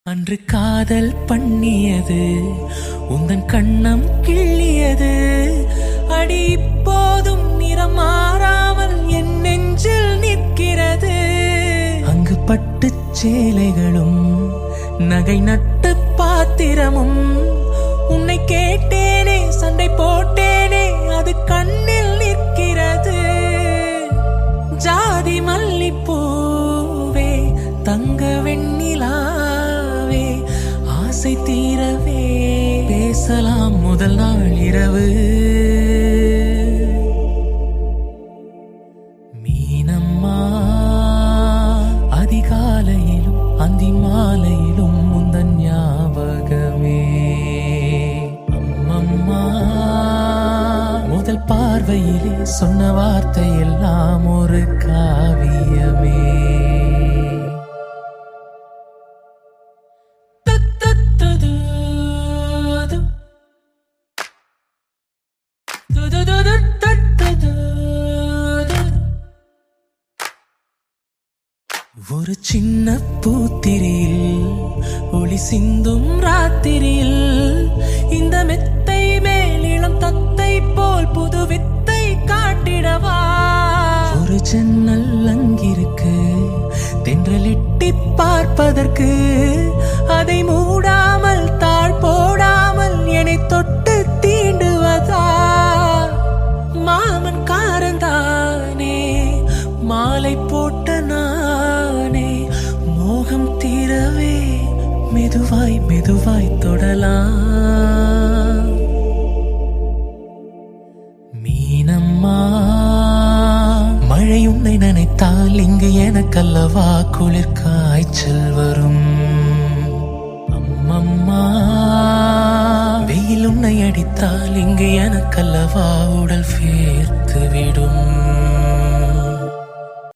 அன்று காதல் பண்ணியது உந்தன் கண்ணம் கிள்ளியது அடி இப்போதும் நிறம் மாறாமல் என் நெஞ்சில் நிற்கிறது. அங்கு பட்டுச் சேலைகளும் நகை நட்டு பாத்திரமும் உன்னை கேட்டேனே சண்டை போட்டேனே அது கண்ணில் நிற்கிறது. ஜாதி மல்லிப்பூவே தங்க வெண்ணிலாவே ஆசை தீரவே பேசலாம் முதல் நாள் இரவு. மீனம்மா அதிகாலையிலும் அந்தி மாலையிலும் முந்தன் ஞாபகமே. அம்மம்மா முதல் பார்வையிலே சொன்ன வார்த்தை எல்லாம் ஒரு காவியமே. ஒரு சின்ன பூத்திரியில் ஒளி சிந்தும் ராத்திரியில் இந்த மெத்தை மேலிளம் தத்தை போல் புது வித்தை காட்டிடவா. ஒரு ஜன்னல் அங்கிருக்கு தென்றலிட்டி பார்ப்பதற்கு அதை மூடாமல் தாழ் போடாமல் என்னை தொட்டு தீண்டுவதா. மாமன் காரந்தானே மாலை போட்ட நானே மோகம் தீரவே மெதுவாய் மெதுவாய் தொடலாம். மீனம்மா மழை உன்னை நினைத்தால் இங்கு எனக்கல்லவா குளிர் காய்ச்சல் வரும். அம்மம்மா வெயில் உன்னை அடித்தால் இங்கு எனக்கல்லவா உடல் வேர்த்து விடும்.